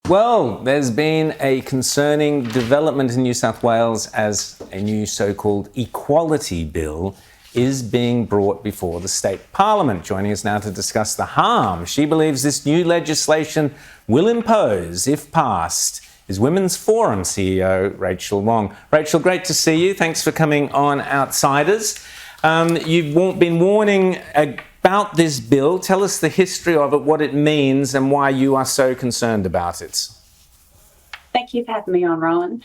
Well, there's been a concerning development in New South Wales as a new so-called Equality Bill is being brought before the state parliament. Joining us now to discuss the harm she believes this new legislation will impose if passed is Women's Forum CEO Rachel Wong. Rachel, great to see you. Thanks for coming on Outsiders. You've been warning about this bill. Tell us the history of it, what it means and why you are so concerned about it. Thank you for having me on, Rowan.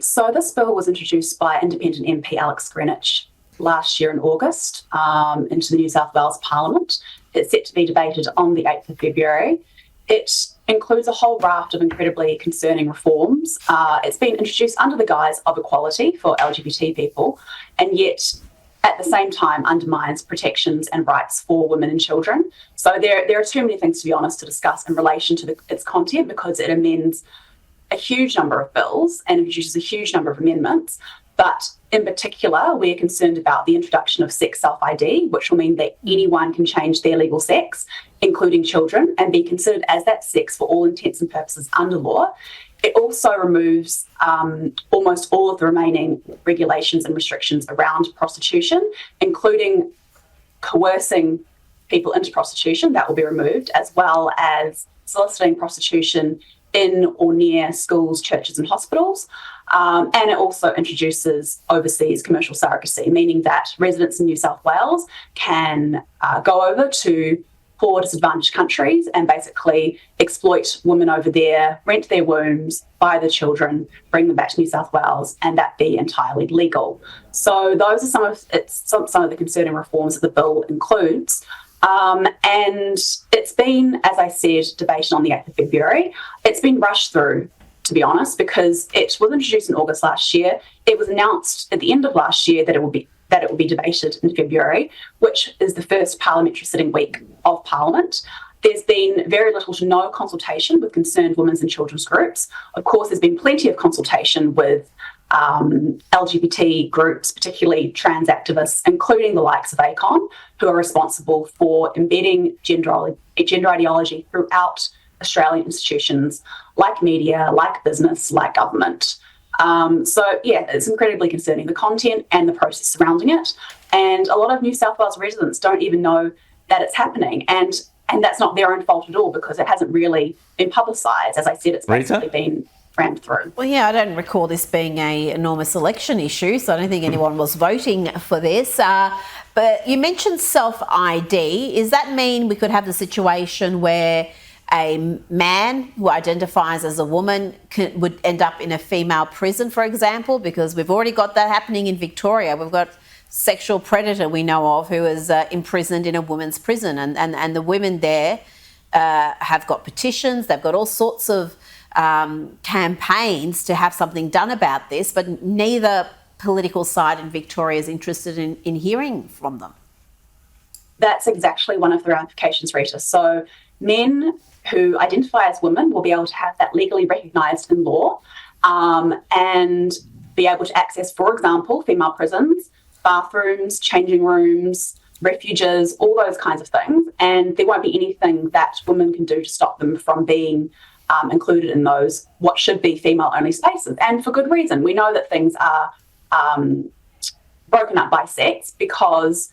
So this bill was introduced by independent MP Alex Greenwich last year in August into the New South Wales Parliament. It's set to be debated on the 8th of February. It includes a whole raft of incredibly concerning reforms. It's been introduced under the guise of equality for LGBT people, and yet at the same time undermines protections and rights for women and children. So there are too many things, to be honest, to discuss in relation to its content, because it amends a huge number of bills and introduces a huge number of amendments. But in particular, we're concerned about the introduction of sex self-ID, which will mean that anyone can change their legal sex, including children, and be considered as that sex for all intents and purposes under law. It also removes almost all of the remaining regulations and restrictions around prostitution, including coercing people into prostitution. That will be removed, as well as soliciting prostitution in or near schools, churches and hospitals. And it also introduces overseas commercial surrogacy, meaning that residents in New South Wales can go over to poor, disadvantaged countries and basically exploit women over there, rent their wombs, buy the children, bring them back to New South Wales, and that be entirely legal. So those are some of the concerning reforms that the bill includes. And it's been, as I said, debated on the 8th of February. It's been rushed through, to be honest, because it was introduced in August last year. It was announced at the end of last year that it will be debated in February, which is the first parliamentary sitting week of Parliament. There's been very little to no consultation with concerned women's and children's groups. Of course, there's been plenty of consultation with LGBT groups, particularly trans activists, including the likes of ACON, who are responsible for embedding gender ideology throughout Australian institutions like media, like business, like government. It's incredibly concerning, the content and the process surrounding it. And a lot of New South Wales residents don't even know that it's happening. And that's not their own fault at all, because it hasn't really been publicised. As I said, it's basically been rammed through. Well, yeah, I don't recall this being an enormous election issue, so I don't think anyone was voting for this. But you mentioned self-ID. Does that mean we could have the situation where a man who identifies as a woman would end up in a female prison, for example? Because we've already got that happening in Victoria. We've got sexual predator we know of who is imprisoned in a women's prison, and the women there have got petitions. They've got all sorts of campaigns to have something done about this, but neither political side in Victoria is interested in hearing from them. That's exactly one of the ramifications, Rita. So men who identify as women will be able to have that legally recognised in law and be able to access, for example, female prisons, bathrooms, changing rooms, refuges, all those kinds of things. And there won't be anything that women can do to stop them from being included in those what should be female-only spaces. And for good reason. We know that things are broken up by sex because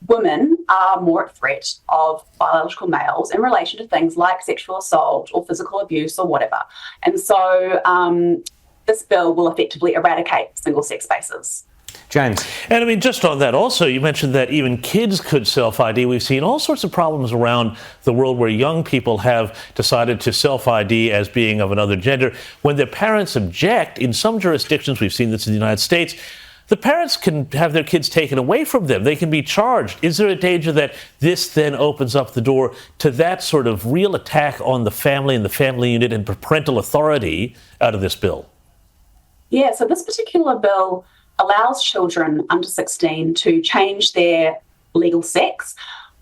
women are more at threat of biological males in relation to things like sexual assault or physical abuse or whatever. And so this bill will effectively eradicate single-sex spaces. James. And I mean, just on that also, you mentioned that even kids could self-ID. We've seen all sorts of problems around the world where young people have decided to self-ID as being of another gender. When their parents object, in some jurisdictions, we've seen this in the United States, the parents can have their kids taken away from them. They can be charged. Is there a danger that this then opens up the door to that sort of real attack on the family and the family unit and parental authority out of this bill? Yeah, so this particular bill allows children under 16 to change their legal sex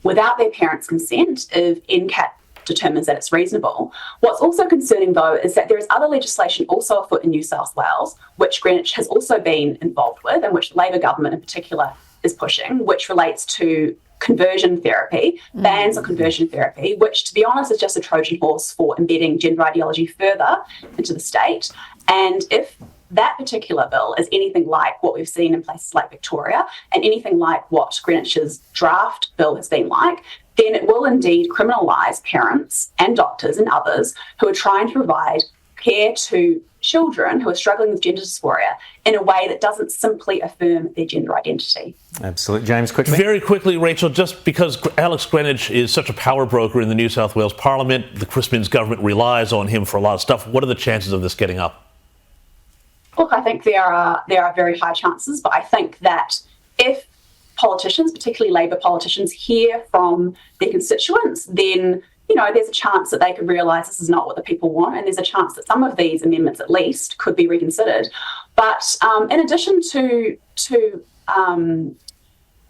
without their parents' consent if NCAT determines that it's reasonable. What's also concerning, though, is that there is other legislation also afoot in New South Wales, which Greenwich has also been involved with, and which the Labor government in particular is pushing, which relates to conversion therapy, bans on conversion therapy, which, to be honest, is just a Trojan horse for embedding gender ideology further into the state. And if that particular bill is anything like what we've seen in places like Victoria and anything like what Greenwich's draft bill has been like, then it will indeed criminalise parents and doctors and others who are trying to provide care to children who are struggling with gender dysphoria in a way that doesn't simply affirm their gender identity. Absolutely. James, quickly. Very quickly, Rachel, just because Alex Greenwich is such a power broker in the New South Wales Parliament, the Chris Minns government relies on him for a lot of stuff. What are the chances of this getting up? Look, I think there are very high chances, but I think that if politicians, particularly Labor politicians, hear from their constituents, then there's a chance that they could realise this is not what the people want, and there's a chance that some of these amendments, at least, could be reconsidered. But in addition to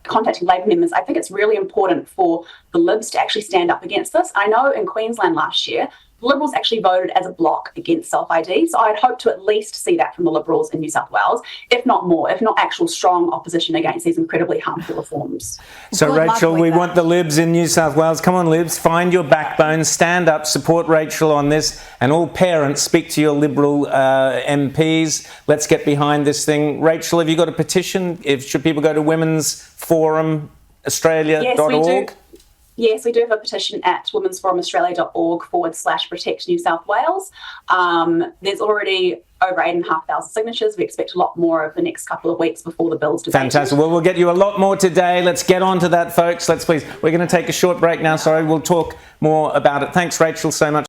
contacting Labor members, I think it's really important for the Libs to actually stand up against this. I know in Queensland last year, Liberals actually voted as a bloc against self-ID, so I'd hope to at least see that from the Liberals in New South Wales, if not more, if not actual strong opposition against these incredibly harmful reforms. So, Good Rachel, we want the Libs in New South Wales. Come on, Libs, find your backbone, stand up, support Rachel on this, and all parents, speak to your Liberal MPs. Let's get behind this thing. Rachel, have you got a petition? Should people go to Women's Forum Australia.org? Yes, we do have a petition at womensforumaustralia.org/protect New South Wales. There's already over 8,500 signatures. We expect a lot more over the next couple of weeks before the bill's debated. Fantastic. Well, we'll get you a lot more today. Let's get on to that, folks. We're going to take a short break now. Sorry, we'll talk more about it. Thanks, Rachel, so much.